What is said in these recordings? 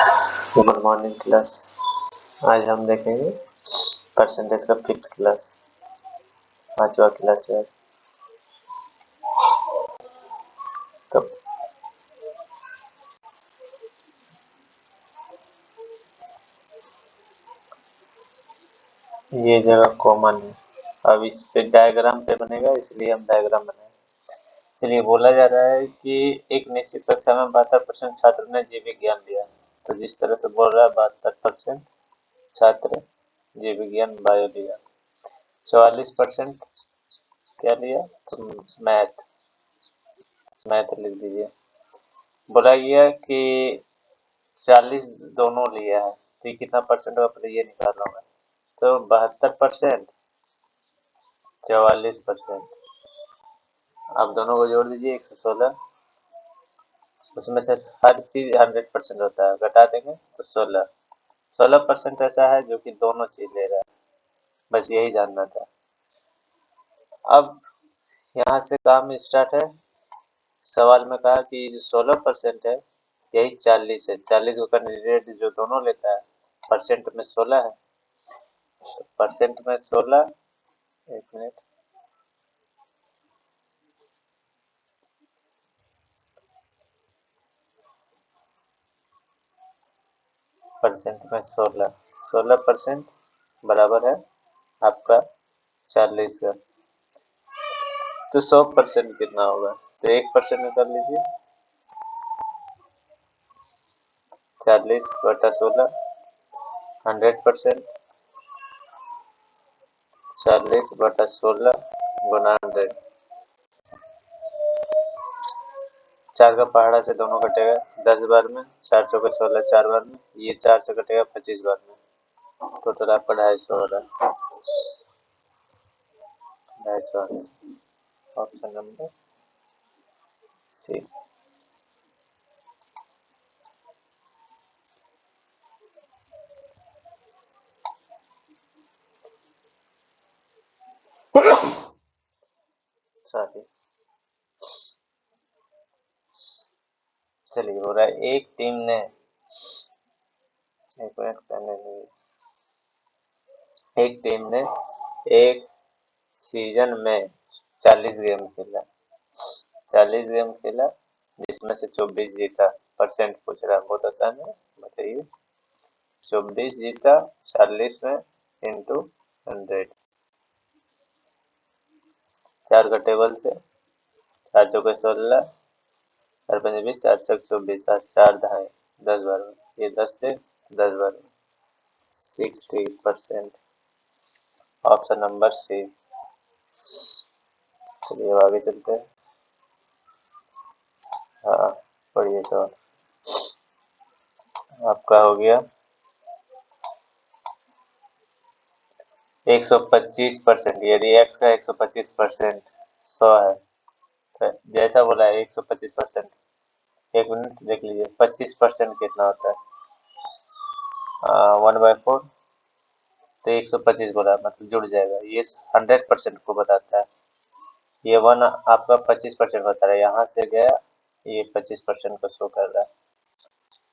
Good morning class. आज हम देखेंगे परसेंटेज का 5th क्लास, 5वां क्लास है। तो ये जगह कॉमन है। अब इस पे डायग्राम पे बनेगा, इसलिए हम डायग्राम बनाए। चलिए, बोला जा रहा है कि एक निश्चित कक्षा में 72% छात्र ने जीव विज्ञान लिया। तो जिस तरह से बोल रहा है 72% छात्र जीव विज्ञान बायो लिया, 44% क्या लिया तो मैथ लिख दीजिए। बोला गया कि 40 दोनों लिया है, तो ये कितना परसेंट होगा पहले ये निकालना होगा। तो 72%, 44%, आप दोनों को जोड़ दीजिए 116। उसमें से हर चीज 100% होता है, घटा देंगे तो 16% ऐसा है जो कि दोनों चीज ले रहा है। बस यही जानना था। अब यहाँ से काम स्टार्ट है। सवाल में कहा कि जो 16% है यही 40 है। 40 को कैंडिडेट जो दोनों लेता है, परसेंट में 16 है, तो परसेंट में 16, एक मिनट, परसेंट में 16% बराबर है आपका 40 का। तो 100% कितना होगा, तो 1% में कर लीजिए, 40/16, 100%, 40/16 गुना 100। 4 का पहाड़ा से दोनों कटेगा 10 बार में, 4 चौके 16 4 बार में, ये 4 से कटेगा 25 बार में। टोटल आपका 250 हो रहा है, 250। ऑप्शन नंबर सी। सॉरी, चलिए हो रहा है। एक टीम ने, एक मिनट पहले नहीं, एक टीम ने एक सीजन में 40 गेम खेला, 40 गेम खेला, जिसमें से 24 जीता। परसेंट पूछ रहा है, बहुत आसान है, बताइए। 24 जीता 40 में इंटू 100। 4 का टेबल से 4 चौके 16, 4 पंजे 20, 4 छक 24, 4 दहाई 10 बार में, ये 10 से 10 बार में, 60%। Option number C. चलिए अब आगे चलते हैं। हाँ, पढ़िए सवाल। आपका हो गया 125%। यदि x का 125% 100 है, तो जैसा बोला है 125%, एक मिनट देख लीजिए, 25% कितना होता है, 1/4। तो 125 बोला मतलब जुड़ जाएगा, ये 100% को बताता है। ये 1 आपका 25% बता रहा है, यहाँ से गया, ये 25% को शो कर रहा है।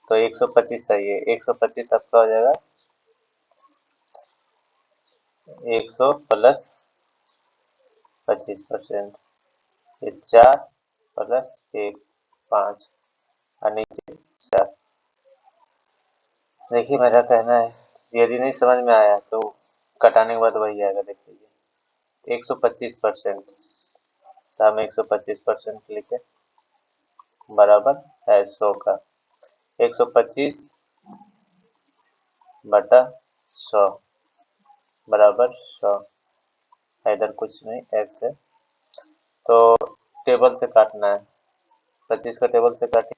तो 125 सही है, 125 आपका हो जाएगा 100 प्लस 25%, ये 4 प्लस 1 5, और नीचे 4। देखिए, मेरा कहना है यदि नहीं समझ में आया तो कटाने के बाद वही आएगा, देख लीजिए 125%। तो हम 125% लिखे, बराबर है 100 का 125 बटा 100 बराबर 100। इधर कुछ नहीं, x है, तो टेबल से काटना है। 25 का टेबल से काटे,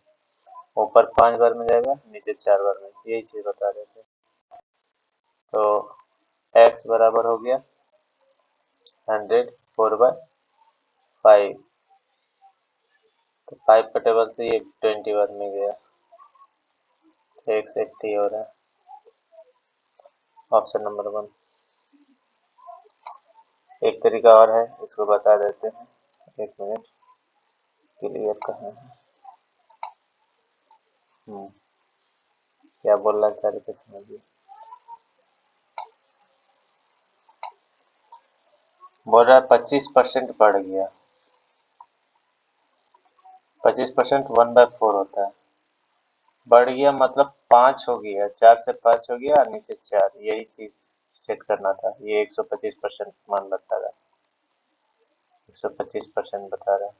ऊपर 5 बार में जाएगा, नीचे 4 बार में, यही चीज बता रहे थे। तो x बराबर हो गया 100 4/5। तो 5 का टेबल से ये 20 बार में गया, तो 180 हो रहा है। Option number 1। एक तरीका और है, इसको बता देते हैं, एक मिनट, क्लियर कहाँ है। क्या बोलना चाह रहे थे समझिए। बोल रहा है 25% बढ़ गया। 25% 1/4 होता है। बढ़ गया मतलब 5 हो गया, 4 से 5 हो गया, नीचे 4, यही चीज सेट करना था। ये 125% मान बता रहा है, 125% बता रहा है।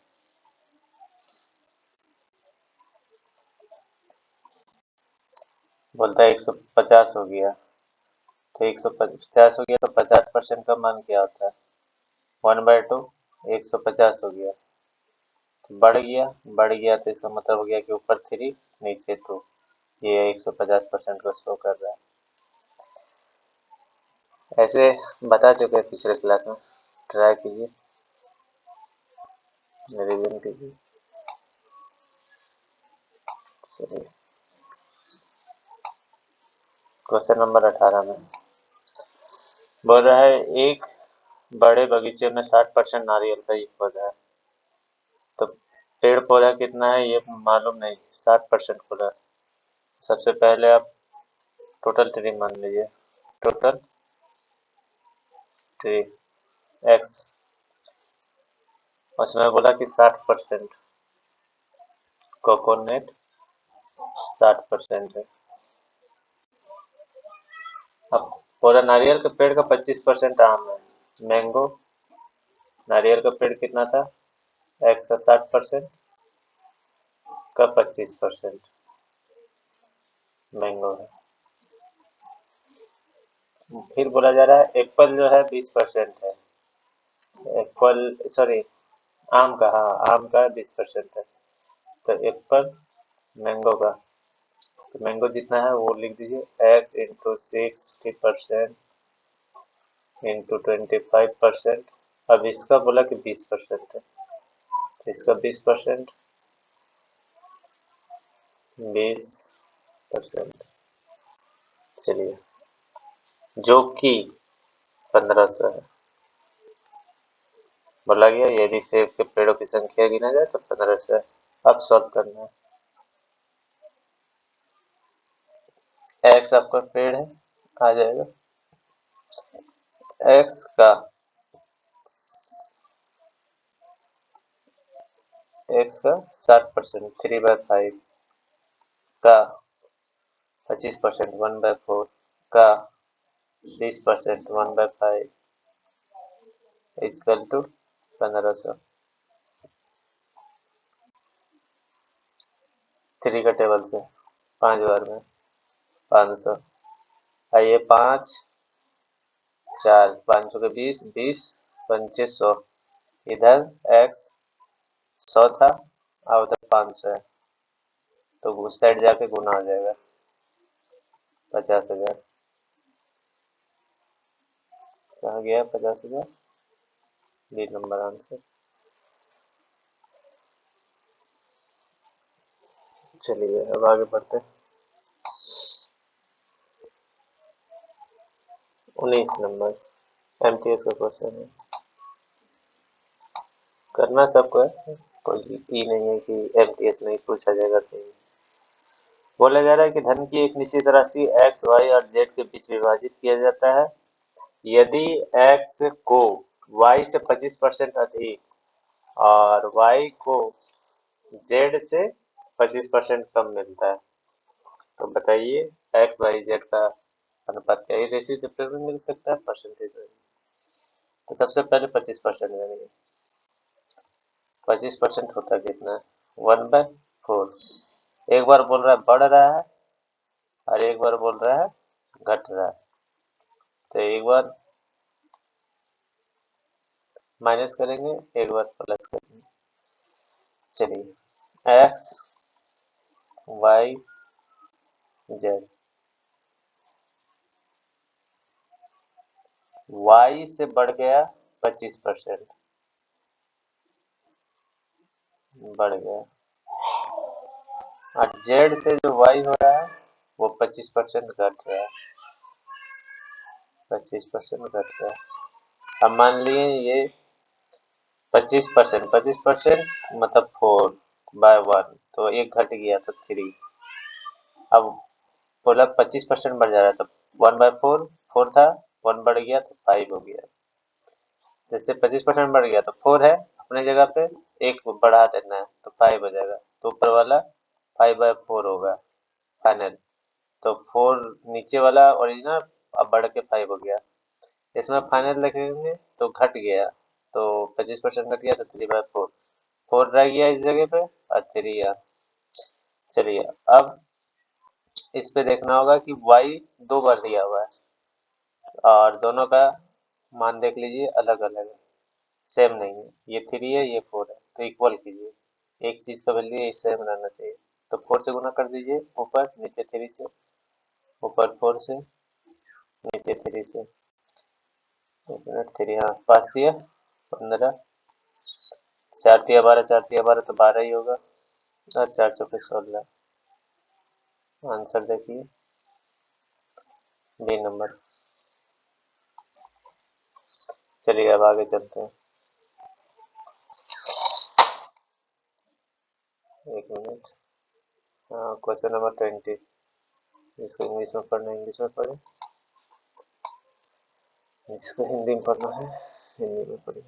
बोलता है 150 हो गया, तो 150 हो गया तो 50% का मान क्या होता है? 1/2, 150 हो गया तो बढ़ गया तो इसका मतलब हो गया कि ऊपर 3 नीचे 2, ये 150% को शो कर रहा है। ऐसे बता चुके हैं पिछले क्लास में, ट्राई कीजिए, रिवीजन कीजिए। चलिए क्वेश्चन नंबर 18 में बोल रहा है एक बड़े बगीचे में 60% नारियल का ही पौधा है, तो पेड़ पौधा कितना है ये मालूम नहीं, 60% बोला। सबसे पहले आप टोटल ट्री मान लीजिए, टोटल ट्री एक्स, उसमें बोला कि 60% कोकोनट 60% है। अब पूरा नारियल के पेड़ का 25% आम है, मैंगो, नारियल का पेड़ कितना था, एक्स का 60% का 25% मैंगो है। फिर बोला जा रहा है एप्पल जो है 20% है, एप्पल सॉरी आम का, हाँ आम का 20% है, तो एप्पल मैंगो का, तो मैंगो जितना है वो लिख दीजिए, एक्स इंटू 60% इंटू 25%। अब इसका बोला कि 20% है, तो इसका 20%, 20%, चलिए जो कि 1500 है। बोला गया यदि सेब के पेड़ों की संख्या गिना जाए तो 1500 है। अब सॉल्व करना है, एक्स आपका पेड़ है, आ जाएगा एक्स का 60%, 3/5 का 25%, 1/4 का 20%, 1/5 इक्वल टू 1500। 3 का टेबल से 5 बार में 500, आइए 5 4, 500 के 20, 20 पंचे 100, इधर एक्स 100 था और उधर 500 है, तो उस साइड जाके गुना हो जाएगा 50,000। कहाँ गया 50,000? B number answer. चलिए अब आगे बढ़ते हैं। 19 नंबर एमटीएस का क्वेश्चन है, करना सबको है, कोई ई नहीं है कि एमटीएस में ही पूछा जाएगा। तो बोला जा रहा है कि धन की एक निश्चित राशि एक्स वाई और जेड के बीच विभाजित किया जाता है, यदि एक्स को वाई से 25% अधिक और वाई को जेड से 25% कम मिलता है, तो बताइए एक्स वाई जेड का अनुपात क्या है? रेशियो चैप्टर में मिल सकता है, परसेंटेज में। तो सबसे पहले 25% लेंगे, 25% होता कितना है, 1/4। एक बार बोल रहा है बढ़ रहा है और एक बार बोल रहा है घट रहा है, तो एक बार माइनस करेंगे, एक बार प्लस करेंगे। चलिए एक्स वाई जेड, वाई से बढ़ गया 25%, बढ़ गया, और जेड से जो वाई हो रहा है वो 25% घट रहा है, 25% घट रहा है। अब मान लिए ये 25%, 25% मतलब 4/1, तो एक घट गया तो 3। अब बोला 25% बढ़ जा रहा है, तो 1/4 4 था, 1 बढ़ गया तो 5 हो गया। जैसे 25% बढ़ गया तो 4 है अपने जगह पे, एक बढ़ा देना है तो 5 हो जाएगा, तो ऊपर वाला 5/4 होगा फाइनल। तो 4 नीचे वाला ओरिजिनल अब बढ़ के 5 हो गया। इसमें फाइनल लिखेंगे तो घट गया, तो 25% घट गया तो 3/4, 4 रह गया इस जगह पे और 3 आ। चलिए अब इस पे देखना होगा कि y 2 बार दिया हुआ है और दोनों का मान देख लीजिए अलग अलग है, सेम नहीं है, ये 3 है ये 4 है, तो इक्वल कीजिए, एक चीज का वैल्यू एक सेम रहना चाहिए। तो 4 से गुना कर दीजिए, ऊपर नीचे 3 से, ऊपर 4 से नीचे 3 से, 1 मिनट 3 हाँ पास किया 15, 4 तिया 12, 4 तिया 12 तो 12 ही होगा, और 4 चौके 16। आंसर देखिए बी नंबर। चलिए अब आगे चलते हैं, 1 मिनट। हाँ क्वेश्चन नंबर 20, जिसको इंग्लिश में पढ़ना है इंग्लिश में पढ़े, जिसको हिंदी में पढ़ना है हिंदी में पढ़े।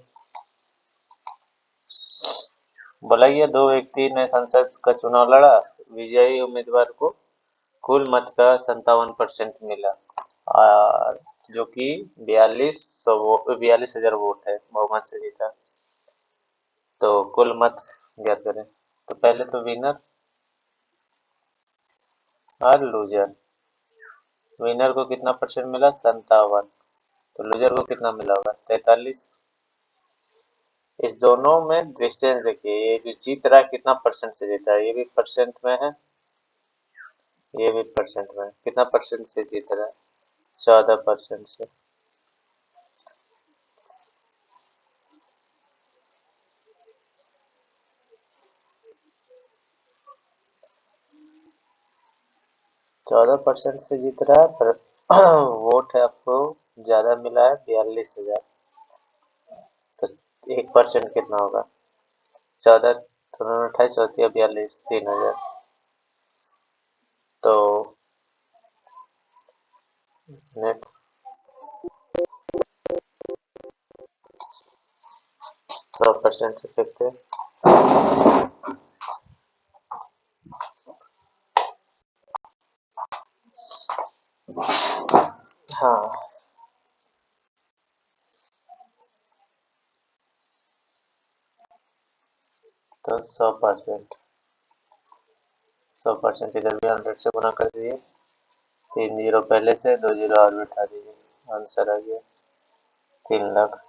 बोला गया 2 व्यक्ति ने संसद का चुनाव लड़ा, विजयी उम्मीदवार को कुल मत का 57% मिला, और जो कि 42,000 वोट है बहुमत से जीता। तो कुल मत ज्ञात करें, तो पहले तो विनर और लूजर। विनर को कितना परसेंट मिला 57, तो लूजर को कितना मिला होगा 43। इस दोनों में डिस्टेंस देखिए, ये जो जीत रहा है कितना परसेंट से जीता है, ये भी परसेंट में है, ये भी परसेंट में है, कितना परसेंट से जीत रहा है 14% से। चौदह परसेंट से जीत रहा है, पर वोट है आपको ज्यादा मिला है 42,000, तो 1% कितना होगा 14, 28, 42, 3,000। तो नेट 100% से हाँ, तो 100%, 100% इधर भी 100 से गुना कर दीजिए, 3 जीरो पहले से, 2 जीरो और बिठा दीजिए, आंसर आ गया 3 लाख।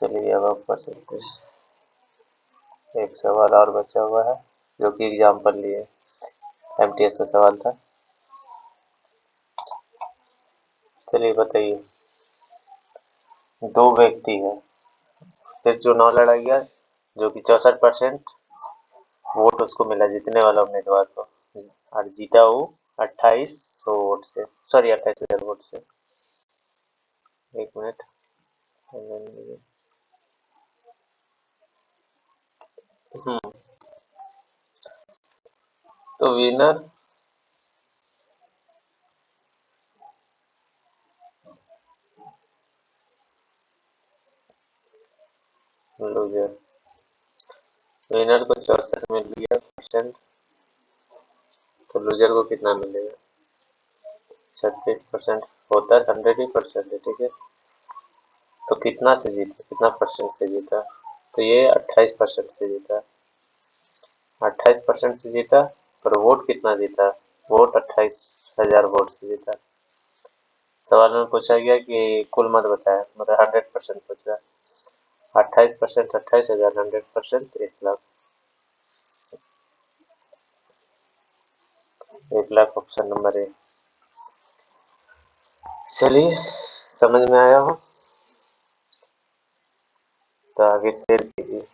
चलिए अब आप कर सकते हैं, एक सवाल और बचा हुआ है जो कि एग्जाम्पल लिए एमटीएस का सवाल था। चलिए बताइए, दो व्यक्ति है, फिर चुनाव लड़ा गया, जो कि 64% वोट उसको मिला जीतने वाला उम्मीदवार को, और जीता वो 2800 वोट से, सॉरी 28,000 वोट से। 1 मिनट। हम्म, तो विनर लूजर, विनर को 64 मिल गया परसेंट, तो लूजर को कितना मिलेगा 36%, होता है 100 ही परसेंट है, ठीक है। तो कितना से जीता, कितना परसेंट से जीता, तो ये 28% से जीता, 28% से जीता, पर वोट कितना जीता, वोट 28,000 वोट से जीता। सवाल में पूछा गया कि कुल मत बताया, मतलब 100% पूछा, 28%, 28,000, 100%, 1 lakh, 1 lakh option number A. चलिए समझ में आया हो तो आगे शेयर कीजिए।